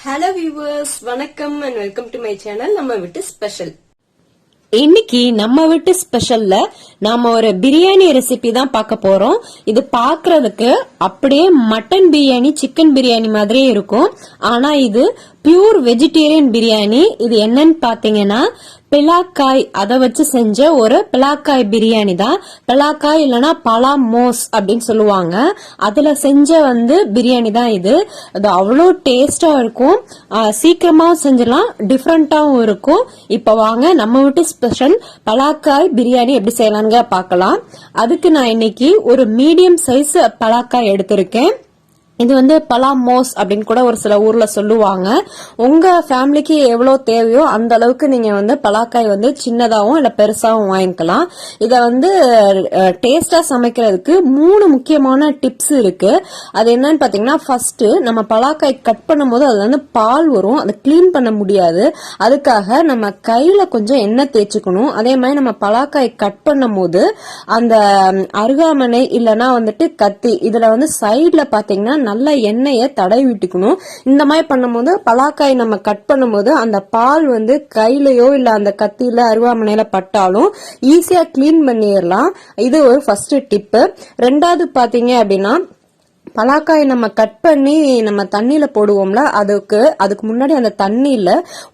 Hello viewers, வணக்கம் and welcome to my channel நம்ம வீட்டு ஸ்பெஷல். இன்னைக்கு நம்ம வீட்டு ஸ்பெஷல்ல நாம ஒரு பிரியாணி ரெசிபி தான் பார்க்க போறோம். இது பாக்குறதுக்கு அப்படியே மட்டன் பிரியாணி, சிக்கன் பிரியாணி மாதிரியே இருக்கும். ஆனா இது பியூர் வெஜிடேரியன் பிரியாணி. இது என்னன்னு பாத்தீங்கன்னா பலாக்காய், அதை வச்சு செஞ்ச ஒரு பலாக்காய் பிரியாணி தான். பலாக்காய் இல்லைன்னா பலாமோஸ் அப்படின்னு சொல்லுவாங்க. அதுல செஞ்ச பிரியாணி தான் இது. அது அவ்வளோ டேஸ்டா இருக்கும். சீக்கிரமாவும் செஞ்சிடலாம், டிஃப்ரெண்டாவும் இருக்கும். இப்ப வாங்க நம்ம வீட்டு ஸ்பெஷல் பலாக்காய் பிரியாணி எப்படி செய்யலாம்னு பார்க்கலாம். அதுக்கு நான் இன்னைக்கு ஒரு மீடியம் சைஸ் பலாக்காய் எடுத்திருக்கேன். இது பலாமோஸ் அப்படின்னு கூட ஒரு சில ஊர்ல சொல்லுவாங்க. உங்க ஃபேமிலிக்கு எவ்வளவு தேவையோ அந்த அளவுக்கு நீங்க பலாக்காய் சின்னதாவும் இல்ல பெருசாவும் வாங்கிக்கலாம். இத டேஸ்டா சமைக்கிறதுக்கு 3 முக்கியமான டிப்ஸ் இருக்கு. அது என்னன்னு பாத்தீங்கன்னா, ஃபர்ஸ்ட் நம்ம பலாக்காய் கட் பண்ணும் போது அது பால் வரும், அதை கிளீன் பண்ண முடியாது. அதுக்காக நம்ம கையில கொஞ்சம் எண்ணெய் தேய்ச்சிக்கணும். அதே மாதிரி நம்ம பலாக்காய் கட் பண்ணும் போது அந்த அருகாமனை இல்லைன்னா கத்தி, இதுல சைட்ல பாத்தீங்கன்னா நல்ல எண்ணெயை தடவி விட்டுக்கணும். இந்த மாதிரி பண்ணும்போது பலாக்காய் நம்ம கட் பண்ணும்போது அந்த பால் கையிலயோ இல்ல அந்த கத்தியில அருவாமனையில பட்டாலும் ஈஸியா கிளீன் பண்ணிடலாம். இது ஒரு ஃபர்ஸ்ட் டிப்பு. ரெண்டாவது பாத்தீங்க அப்படின்னா, பலாக்காய் நம்ம கட் பண்ணி நம்ம தண்ணியில போடுவோம்ல, அதுக்கு முன்னாடி அந்த தண்ணியில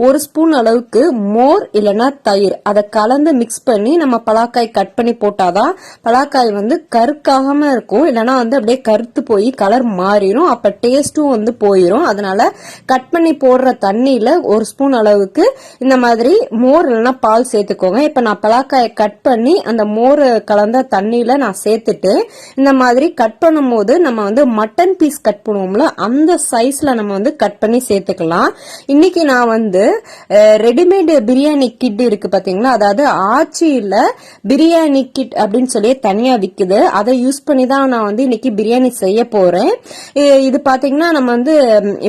1 ஸ்பூன் அளவுக்கு மோர் இல்லைன்னா தயிர் அதை கலந்து மிக்ஸ் பண்ணி நம்ம பலாக்காய் கட் பண்ணி போட்டாதான் பலாக்காய் கருக்காகாம இருக்கும். இல்லைன்னா அப்படியே கருத்து போய் கலர் மாறிடும், அப்ப டேஸ்டும் போயிடும். அதனால கட் பண்ணி போடுற தண்ணியில 1 ஸ்பூன் அளவுக்கு இந்த மாதிரி மோர் இல்லைன்னா பால் சேர்த்துக்கோங்க. இப்ப நான் பலாக்காயை கட் பண்ணி அந்த மோர் கலந்த தண்ணியில நான் சேர்த்துட்டு இந்த மாதிரி கட் பண்ணும் போது நம்ம மட்டன் பீஸ் கட் பண்ணுவோம்ல, அந்த சைஸ்ல நம்ம கட் பண்ணி சேர்த்துக்கலாம். இன்னைக்கு நான் ரெடிமேட் பிரியாணி கிட் இருக்கு பாத்தீங்களா, அதாவது ஆச்சியில பிரியாணி கிட் அப்படின்னு சொல்லி தனியா விக்குது. அதை யூஸ் பண்ணி தான் நான் இன்னைக்கு பிரியாணி செய்ய போறேன். இது பாத்தீங்கன்னா நம்ம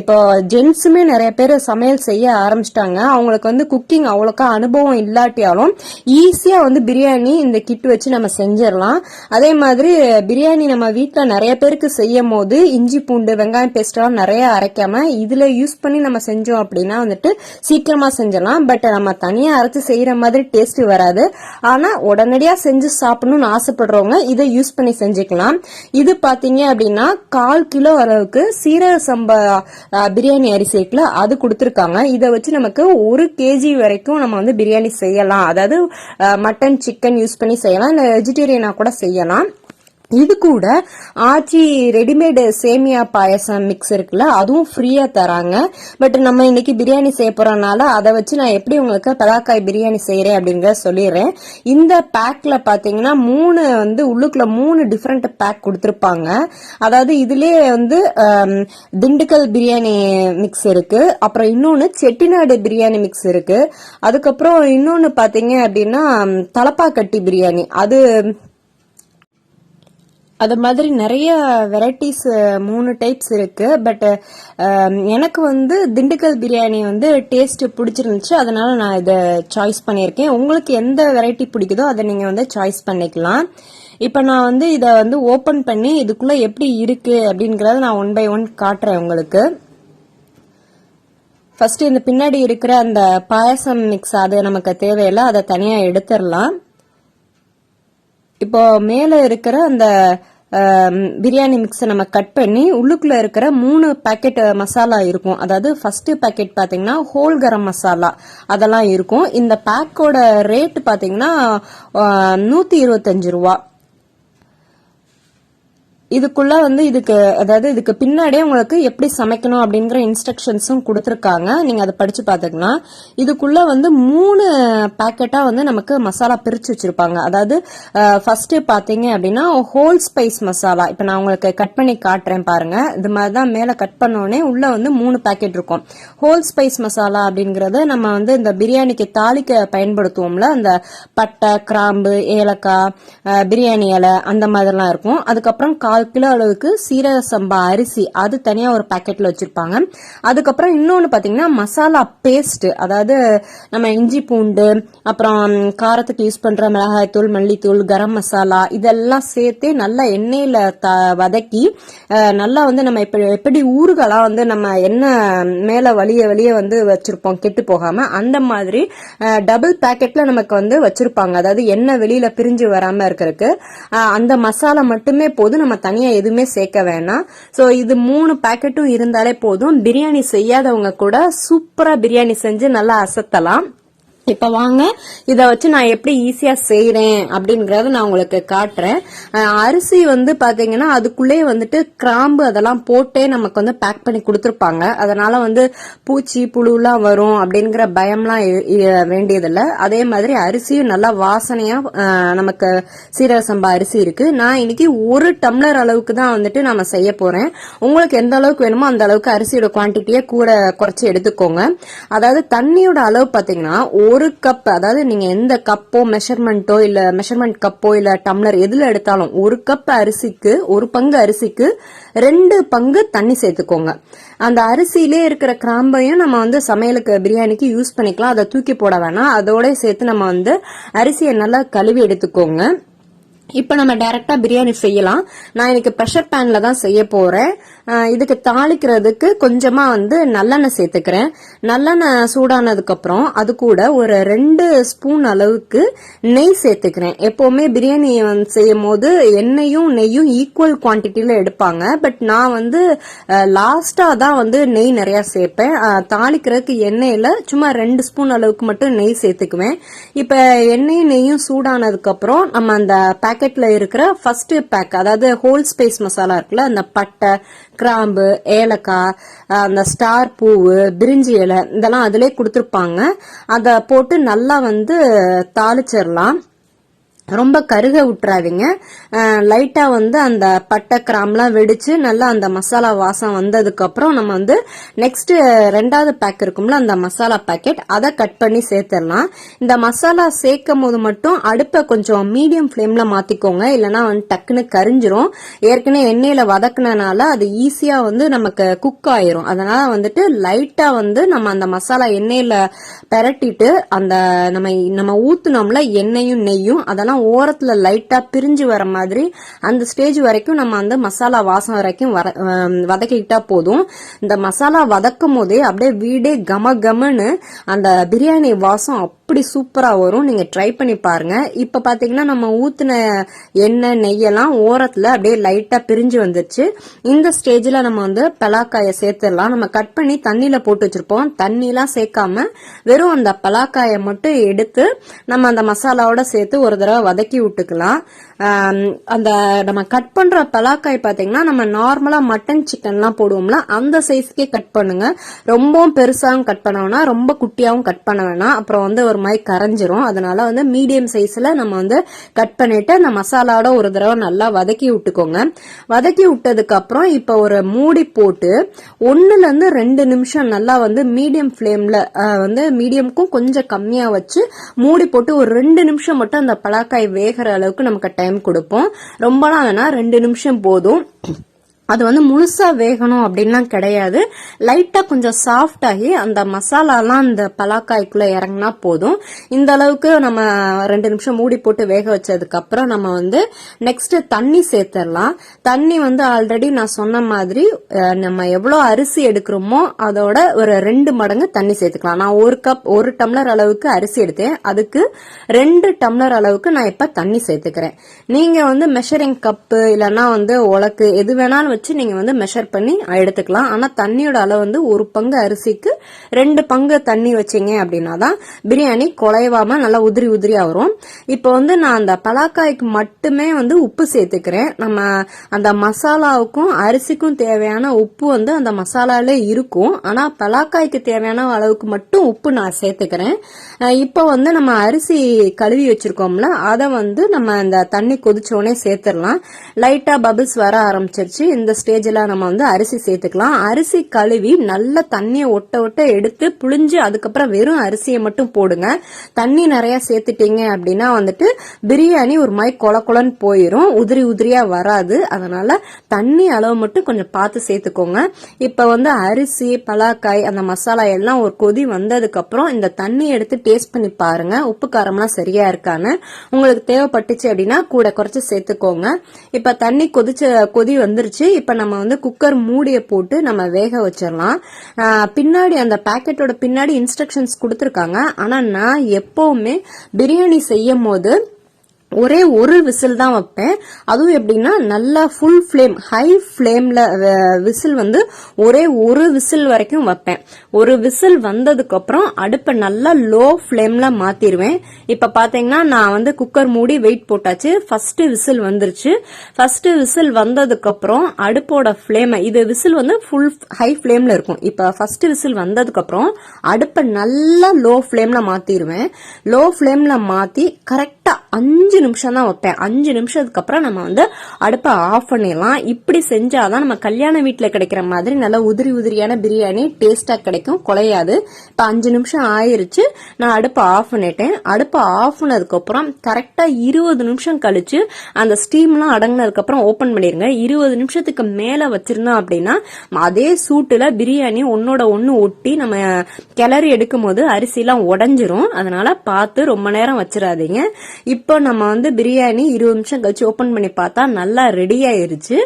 இப்போ ஜென்ஸுமே நிறைய பேர் சமையல் செய்ய ஆரம்பிச்சிட்டாங்க. அவங்களுக்கு குக்கிங் அவ்வளோக்கா அனுபவம் இல்லாட்டியாலும் ஈஸியா பிரியாணி இந்த கிட் வச்சு நம்ம செஞ்சிடலாம். அதே மாதிரி பிரியாணி நம்ம வீட்டுல நிறைய பேருக்கு செய்யும் போது இஞ்சி பூண்டு வெங்காயம் பேஸ்ட் எல்லாம் நிறைய அரைக்காம இதுல யூஸ் பண்ணி நம்ம செஞ்சோம் அப்படின்னா சீக்கிரமா செஞ்சிடலாம். பட் நம்ம தனியா அரைச்சு செய்யற மாதிரி டேஸ்ட் வராது. ஆனா உடனடியா செஞ்சு சாப்பிடணும்னு ஆசைப்படுறவங்க இதை யூஸ் பண்ணி செஞ்சுக்கலாம். இது பாத்தீங்க அப்படின்னா 1/4 கிலோ அளவுக்கு சீரக சம்பா பிரியாணி அரிசி இருக்குல்ல, அது கொடுத்துருக்காங்க. இதை வச்சு நமக்கு 1 கேஜி வரைக்கும் நம்ம பிரியாணி செய்யலாம். அதாவது மட்டன் சிக்கன் யூஸ் பண்ணி செய்யலாம், இல்ல வெஜிடேரியனா கூட செய்யலாம். இது கூட ஆச்சி ரெடிமேடு சேமியா பாயசம் மிக்ஸ் இருக்குல்ல, அதுவும் ஃப்ரீயா தராங்க. பட் நம்ம இன்னைக்கு பிரியாணி செய்ய போறதுனால அதை வச்சு நான் எப்படி உங்களுக்கு பலாக்காய் பிரியாணி செய்யறேன் அப்படிங்கறத சொல்லிடுறேன். இந்த பேக்ல பாத்தீங்கன்னா 3 உள்ளுக்குள்ள 3 டிஃப்ரெண்ட் பேக் கொடுத்திருப்பாங்க. அதாவது இதுலயே திண்டுக்கல் பிரியாணி மிக்ஸ் இருக்கு, அப்புறம் இன்னொன்னு செட்டிநாடு பிரியாணி மிக்ஸ் இருக்கு, அதுக்கப்புறம் இன்னொன்னு பாத்தீங்க அப்படின்னா தலப்பாக்கட்டி பிரியாணி, அது மாதிரி நிறைய வெரைட்டிஸ் 3 டைப்ஸ் இருக்கு. பட் எனக்கு திண்டுக்கல் பிரியாணி டேஸ்ட் பிடிச்சிருந்துச்சு, அதனால நான் இதை சாய்ஸ் பண்ணியிருக்கேன். உங்களுக்கு எந்த வெரைட்டி பிடிக்குதோ அதை நீங்க சாய்ஸ் பண்ணிக்கலாம். இப்ப நான் இதை ஓபன் பண்ணி இதுக்குள்ள எப்படி இருக்கு அப்படிங்கறத நான் 1 by 1 காட்டுறேன் உங்களுக்கு. ஃபர்ஸ்ட் இந்த பின்னாடி இருக்கிற அந்த பாயசம் மிக்ஸ் அது நமக்கு தேவையில்லை, அதை தனியா எடுத்துடலாம். இப்போ மேல இருக்கிற அந்த பிரியாணி மிக்ஸை நம்ம கட் பண்ணி உள்ளுக்குள்ள இருக்கிற 3 பேக்கெட் மசாலா இருக்கும். அதாவது ஃபர்ஸ்ட் பேக்கெட் பாத்தீங்கன்னா ஹோல் கரம் மசாலா அதெல்லாம் இருக்கும். இந்த பேக்கோட ரேட் பாத்தீங்கன்னா 125 ரூபா. இதுக்குள்ள இதுக்கு பின்னாடியே உங்களுக்கு எப்படி சமைக்கணும் அப்படிங்கிற இன்ஸ்ட்ரக்ஷன்ஸும் கொடுத்துருக்காங்க, நீங்க அதை படிச்சு பாத்துக்கலாம். இதுக்குள்ள 3 பேக்கெட்டா நமக்கு மசாலா பிரிச்சு வச்சிருப்பாங்க. அதாவது ஃபர்ஸ்ட் பாத்தீங்க அப்படின்னா ஹோல் ஸ்பைஸ் மசாலா. இப்ப நான் உங்களுக்கு கட் பண்ணி காட்டுறேன் பாருங்க. இது மாதிரிதான் மேல கட் பண்ணோடனே உள்ள 3 பேக்கெட் இருக்கும். ஹோல் ஸ்பைஸ் மசாலா அப்படிங்கறது நம்ம இந்த பிரியாணிக்கு தாளிக்க பயன்படுத்துவோம்ல, அந்த பட்டை, கிராம்பு, ஏலக்காய், பிரியாணி இலை அந்த மாதிரிலாம் இருக்கும். அதுக்கப்புறம் 1/4 கிலோ அளவுக்கு சீரக சம்பா அரிசி, அது தனியா ஒரு பாக்கெட்ல வச்சிருப்பாங்க. அதுக்கப்புறம் இன்னொன்னு பாத்தீங்கன்னா மசாலா பேஸ்ட், அதாவது நம்ம இஞ்சி பூண்டு, அப்புறம் காரத்துக்கு யூஸ் பண்ற மிளகாய் தூள், மல்லித்தூள், கரம் மசாலா இதெல்லாம் சேர்த்து நல்லா எண்ணெயில வதக்கி நல்லா வந்து நம்ம எப்படி ஊறுகாலாம் வந்து நம்ம எண்ணெய் மேல வலிய வந்து வச்சிருப்போம் கெட்டு போகாம, அந்த மாதிரி டபுள் பாக்கெட்ல நமக்கு வந்து வச்சிருப்பாங்க. அதாவது எண்ணெய் வெளியில பிரிஞ்சு வராம இருக்கிறதுக்கு அந்த மசாலா மட்டுமே போதும், நம்ம தனியா எதுவுமே சேர்க்க வேணாம். சோ இது 3 பாக்கெட்டும் இருந்தாலே போதும். பிரியாணி செய்யாதவங்க கூட சூப்பரா பிரியாணி செஞ்சு நல்லா அசத்தலாம். இப்ப வாங்க இத வச்சு நான் எப்படி ஈஸியா செய்யறேன் அப்படிங்கறத நான் உங்களுக்கு காட்டுறேன். அரிசி வந்து பாத்தீங்கன்னா அதுக்குள்ளே வந்துட்டு கிராம்பு அதெல்லாம் போட்டே நமக்கு வந்து பேக் பண்ணி கொடுத்துருப்பாங்க. அதனால வந்து பூச்சி புழுலாம் வரும் அப்படிங்கிற பயம்லாம் வேண்டியதில்ல. அதே மாதிரி அரிசியும் நல்லா வாசனையா நமக்கு சீரக சம்பா அரிசி இருக்கு. நான் இன்னைக்கு 1 டம்ளர் அளவுக்கு தான் வந்துட்டு நம்ம செய்ய போறேன். உங்களுக்கு எந்த அளவுக்கு வேணுமோ அந்த அளவுக்கு அரிசியோட குவான்டிட்டியை கூட குறைச்சி எடுத்துக்கோங்க. அதாவது தண்ணியோட அளவு பாத்தீங்கன்னா 1 கப், அதாவது நீங்க எந்த கப்போ மெஷர்மெண்டோ இல்ல மெஷர்மெண்ட் கப்போ இல்ல டம்ளர் எதுல எடுத்தாலும் 1 கப் அரிசிக்கு 1 பங்கு அரிசிக்கு 2 பங்கு தண்ணி சேர்த்துக்கோங்க. அந்த அரிசியிலே இருக்கிற கிராம்பையும் நம்ம வந்து சமையலுக்கு பிரியாணிக்கு யூஸ் பண்ணிக்கலாம். அதை தூக்கி போட வேணாம். அதோட சேர்த்து நம்ம வந்து அரிசியை நல்லா கழுவி எடுத்துக்கோங்க. இப்ப நம்ம டைரக்டா பிரியாணி செய்யலாம். நான் இன்னைக்கு பிரஷர் பேன்ல தான் செய்ய போறேன். இதுக்கு தாளிக்கிறதுக்கு கொஞ்சமா வந்து நல்லெண்ணெய் சேர்த்துக்கிறேன். நல்லெண்ணெய் சூடானதுக்கு அப்புறம் அது கூட ஒரு 2 ஸ்பூன் அளவுக்கு நெய் சேர்த்துக்கிறேன். எப்பவுமே பிரியாணி செய்யும் போது எண்ணெயும் நெய்யும் ஈக்குவல் குவான்டிட்டியில எடுப்பாங்க. பட் நான் வந்து லாஸ்டா தான் வந்து நெய் நிறைய சேர்ப்பேன். தாளிக்கிறதுக்கு எண்ணெயில சும்மா 2 ஸ்பூன் அளவுக்கு மட்டும் நெய் சேர்த்துக்குவேன். இப்ப எண்ணெயும் நெய்யும் சூடானதுக்கு அப்புறம் நம்ம அந்த பாக்கெட்ல இருக்கிற ஃபர்ஸ்ட் பேக், அதாவது ஹோல் ஸ்பைஸ் மசாலா இருக்குல்ல, அந்த பட்டை, கிராம்பு, ஏலக்காய், அந்த ஸ்டார் பூவு, பிரிஞ்சி இலை இதெல்லாம் அதிலே கொடுத்துருப்பாங்க. அதை போட்டு நல்லா வந்து தாளிச்சிடலாம். ரொம்ப கருக விட்டுறாதீங்க. லைட்டா வந்து அந்த பட்டை கிராம்லாம் வெடிச்சு நல்லா அந்த மசாலா வாசம் வந்ததுக்கு அப்புறம் நம்ம வந்து நெக்ஸ்ட் 2வது பேக் இருக்கும்ல, அந்த மசாலா பாக்கெட், அதை கட் பண்ணி சேர்த்துடலாம். இந்த மசாலா சேர்க்கும் போது மட்டும் அடுப்பை கொஞ்சம் மீடியம் ஃபிளேம்ல மாத்திக்கோங்க, இல்லைன்னா வந்து டக்குன்னு கரிஞ்சிரும். ஏற்கனவே எண்ணெயில வதக்குனனால அது ஈஸியா வந்து நமக்கு குக் ஆயிரும். அதனால வந்துட்டு லைட்டா வந்து நம்ம அந்த மசாலா எண்ணெயில பெரட்டிட்டு அந்த நம்ம ஊத்துனோம்ல எண்ணெயும் நெய்யும், அதெல்லாம் ஓரத்துல லைட்டா பிரிஞ்சு வர மாதிரி அந்த ஸ்டேஜ் வரைக்கும் நம்ம அந்த மசாலா வாசம் வரைக்கும் வதக்கிட்டா போதும். இந்த மசாலா வதக்கும் போதே அப்படியே வீடே கம கமன்னு அந்த பிரியாணி வாசம் அப்படி சூப்பரா வரும். நீங்க ட்ரை பண்ணி பாருங்க. இப்ப பாத்தீங்கன்னா நம்ம ஊத்துன எண்ணெய் நெய்யெல்லாம் ஓரத்துல அப்படியே லைட்டா பிரிஞ்சு வந்துருச்சு. இந்த ஸ்டேஜ்ல நம்ம வந்து பலாக்காயை சேர்த்துடலாம். நம்ம கட் பண்ணி தண்ணியில போட்டு வச்சிருப்போம். தண்ணி எல்லாம் சேர்க்காம வெறும் அந்த பலாக்காயை மட்டும் எடுத்து நம்ம அந்த மசாலாவோட சேர்த்து ஒரு தடவை வதக்கி விட்டுக்கலாம். அந்த நம்ம கட் பண்ற பலாக்காய் பாத்தீங்கன்னா நம்ம நார்மலா மட்டன் சிக்கன் எல்லாம் போடுவோம்ல, அந்த சைஸ்க்கே கட் பண்ணுங்க. ரொம்பவும் பெருசாவும் கட் பண்ண வேணாம், ரொம்ப குட்டியாவும் கட் பண்ண வேணாம். அப்புறம் வந்து ஒரு மாதிரி கரைஞ்சிரும். அதனால வந்து மீடியம் சைஸ்ல நம்ம வந்து கட் பண்ணிட்டு அந்த மசாலாவோட ஒரு தடவை நல்லா வதக்கி விட்டுக்கோங்க. வதக்கி விட்டதுக்கு அப்புறம் இப்ப ஒரு மூடி போட்டு 1-2 நிமிஷம் நல்லா வந்து மீடியம் ஃபிளேம்ல வந்து மீடியம்க்கும் கொஞ்சம் கம்மியா வச்சு மூடி போட்டு ஒரு 2 நிமிஷம் மட்டும் அந்த பலாக்காய் வேகிற அளவுக்கு நமக்கு டைம் கொடுப்போம். ரொம்பலாம் வேணா, 2 நிமிஷம் போதும். அது வந்து முழுசா வேகணும் அப்படின்லாம் கிடையாது. லைட்டா கொஞ்சம் சாஃப்ட் ஆகி அந்த மசாலாலாம் அந்த பலாக்காய்க்குள்ள இறங்கினா போதும். இந்த அளவுக்கு நம்ம 2 நிமிஷம் மூடி போட்டு வேக வச்சதுக்கு அப்புறம் நம்ம வந்து நெக்ஸ்ட் தண்ணி சேர்த்துடலாம். தண்ணி வந்து ஆல்ரெடி நான் சொன்ன மாதிரி நம்ம எவ்வளவு அரிசி எடுக்கிறோமோ அதோட ஒரு 2 மடங்கு தண்ணி சேர்த்துக்கலாம். நான் 1 டம்ளர் அளவுக்கு அரிசி எடுத்தேன், அதுக்கு 2 டம்ளர் அளவுக்கு நான் இப்ப தண்ணி சேர்த்துக்கிறேன். நீங்க வந்து மெஷரிங் கப்பு இல்லைன்னா வந்து உலக்கு எது வேணாலும் வச்சு நீங்க வந்து மெஷர் பண்ணி எடுத்துக்கலாம். ஆனா தண்ணியோட அளவு வந்து 1 பங்கு அரிசிக்கு 2 பங்கு தண்ணி வச்சீங்க அப்படின்னாதான் பிரியாணி குழைவாம நல்லா உதிரி உதிரியா வரும். இப்ப வந்து நான் அந்த பலாக்காய்க்கு மட்டுமே வந்து உப்பு சேர்த்துக்கிறேன். நம்ம அந்த மசாலாவுக்கும் அரிசிக்கும் தேவையான உப்பு வந்து அந்த மசாலாலே இருக்கும். ஆனா பலாக்காய்க்கு தேவையான அளவுக்கு மட்டும் உப்பு நான் சேர்த்துக்கிறேன். இப்ப வந்து நம்ம அரிசி கழுவி வச்சிருக்கோம்ல, அதை வந்து நம்ம இந்த தண்ணி கொதிச்சோடனே சேர்த்துடலாம். லைட்டா பபிள்ஸ் வர ஆரம்பிச்சிருச்சு. இந்த இந்த ஸ்டேஜ்ல நம்ம வந்து அரிசி சேர்த்துக்கலாம். அரிசி கழுவி நல்ல தண்ணியை ஒட்ட ஒட்ட எடுத்து புளிஞ்சு அதுக்கப்புறம் வெறும் அரிசியை மட்டும் போடுங்க. தண்ணி நிறைய சேர்த்துட்டீங்க அப்படின்னா வந்துட்டு பிரியாணி ஒரு மாதிரி கொல கொலன்னு போயிரும், உதிரி உதிரியா வராது. அதனால தண்ணி அளவு மட்டும் கொஞ்சம் பார்த்து சேர்த்துக்கோங்க. இப்ப வந்து அரிசி பலாக்காய் அந்த மசாலா எல்லாம் ஒரு கொதி வந்ததுக்கு அப்புறம் இந்த தண்ணி எடுத்து டேஸ்ட் பண்ணி பாருங்க, உப்பு காரம்லாம் சரியா இருக்கான்னு. உங்களுக்கு தேவைப்பட்டுச்சு அப்படின்னா கூட குறைச்சு சேர்த்துக்கோங்க. இப்ப தண்ணி கொதி வந்துருச்சு. இப்ப நம்ம வந்து குக்கர் மூடிய போட்டு நம்ம வேக வச்சிடலாம். பின்னாடி அந்த பாக்கெட்டோட பின்னாடி இன்ஸ்ட்ரக்ஷன்ஸ் கொடுத்துருக்காங்க. ஆனா நான் எப்பவுமே பிரியாணி செய்யும் போது ஒரே ஒரு விசில் தான் வைப்பேன். அதுவும் எப்படின்னா நல்லா ஃபுல் ஃபிளேம் ஹை ஃபிளேம்ல விசில் வந்து ஒரே ஒரு விசில் வரைக்கும் வைப்பேன். ஒரு விசில் வந்ததுக்கு அப்புறம் அடுப்பை நல்லா லோ ஃபிளேம்ல மாத்திருவேன். இப்ப பாத்தீங்கன்னா நான் வந்து குக்கர் மூடி வெயிட் போட்டாச்சு. ஃபர்ஸ்ட் விசில் வந்துருச்சு. ஃபர்ஸ்ட் விசில் வந்ததுக்கு அப்புறம் அடுப்போட ஃபிளேம் இது விசில் வந்து ஃபுல் ஹை ஃபிளேம்ல இருக்கும். இப்ப ஃபர்ஸ்ட் விசில் வந்ததுக்கு அப்புறம் அடுப்பை நல்லா லோ ஃபிளேம்ல மாத்திருவேன். லோ ஃபிளேம்ல மாத்தி கரெக்டா 5 நிமிஷம் தான் வைப்பேன். 5 நிமிஷத்துக்கு அப்புறம் நம்ம வந்து அடுப்பை ஆஃப் பண்ணிடலாம். இப்படி செஞ்சாதான் நம்ம கல்யாண வீட்டுல கிடைக்கிற மாதிரி நல்ல உதிரி உதிரியான பிரியாணி டேஸ்டா கிடைக்கும், குலையாது. இப்ப 5 நிமிஷம் ஆயிருச்சு. நான் அடுப்பை ஆஃப் பண்ணிட்டேன். அடுப்பை ஆஃப் பண்ணதுக்கு அப்புறம் கரெக்டா 20 நிமிஷம் கழிச்சு அந்த ஸ்டீம் எல்லாம் அடங்கினதுக்கு அப்புறம் ஓபன் பண்ணிருங்க. 20 நிமிஷத்துக்கு மேல வச்சிருந்தோம் அப்படின்னா அதே சூட்டுல பிரியாணி ஒன்னோட ஒண்ணு ஒட்டி நம்ம கிளறி எடுக்கும் போது அரிசி எல்லாம் உடஞ்சிரும். அதனால பார்த்து ரொம்ப நேரம் வச்சிடாதீங்க. இப்போ நம்ம வந்து பிரியாணி 20 நிமிஷம் கழிச்சு ஓபன் பண்ணி பார்த்தா நல்லா ரெடி ஆயிருச்சு.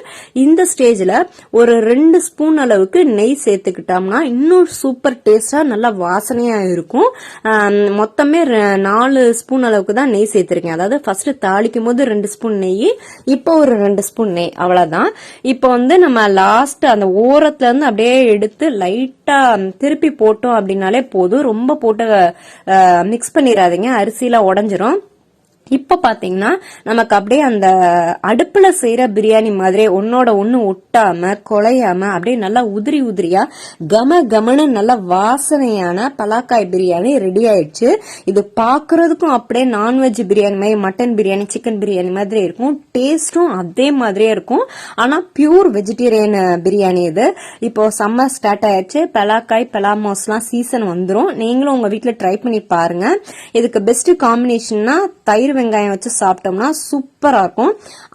இந்த ஸ்டேஜ்ல ஒரு 2 ஸ்பூன் அளவுக்கு நெய் சேர்த்துக்கிட்டோம்னா இன்னும் சூப்பர் டேஸ்டா நல்லா வாசனையா இருக்கும். மொத்தமே 4 ஸ்பூன் அளவுக்கு தான் நெய் சேர்த்திருக்கேன். அதாவது ஃபர்ஸ்ட் தாளிக்கும் போது 2 ஸ்பூன் நெய், இப்போ ஒரு 2 ஸ்பூன் நெய், அவ்வளவுதான். இப்போ வந்து நம்ம லாஸ்ட் அந்த ஓரத்துல இருந்து அப்படியே எடுத்து லைட்டா திருப்பி போட்டோம் அப்படின்னாலே போதும். ரொம்ப போட்டு மிக்ஸ் பண்ணிடாதீங்க, அரிசியில உடஞ்சிரும். இப்ப பாத்தீங்கன்னா நமக்கு அப்படியே அந்த அடுப்புல செய்யற பிரியாணி மாதிரி ஒன்னோட ஒண்ணு ஒட்டாம குலையாம அப்படியே நல்லா உதிரி உதிரியா கம கமனு நல்ல வாசனையான பலாக்காய் பிரியாணி ரெடி ஆயிடுச்சு. இது பாக்குறதுக்கும் அப்படியே நான்வெஜ் பிரியாணி மாதிரி, மட்டன் பிரியாணி சிக்கன் பிரியாணி மாதிரி இருக்கும். டேஸ்டும் அதே மாதிரியே இருக்கும். ஆனா பியூர் வெஜிடேரியன் பிரியாணி இது. இப்போ சம்மர் ஸ்டார்ட் ஆயிடுச்சு. பலாக்காய் பலாமோஸ் எல்லாம் சீசன் வந்துரும். நீங்களும் உங்க வீட்டுல ட்ரை பண்ணி பாருங்க. இதுக்கு பெஸ்ட் காம்பினேஷன்னா தயிர் வெங்காயம் வச்சு சாப்பிட்டோம்னா சூப்பரா இருக்கும்.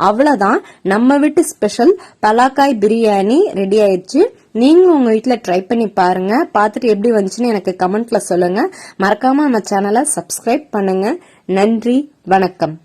அவ்வளவுதான், நம்ம வீட்டு ஸ்பெஷல் பலாக்காய் பிரியாணி ரெடி ஆயிடுச்சு. நீங்களும் உங்க வீட்டுல ட்ரை பண்ணி பாருங்க. பார்த்துட்டு எப்படி வந்துச்சுன்னு எனக்கு கமெண்ட்ல சொல்லுங்க. மறக்காம நம்ம சேனலை சப்ஸ்கிரைப் பண்ணுங்க. நன்றி, வணக்கம்.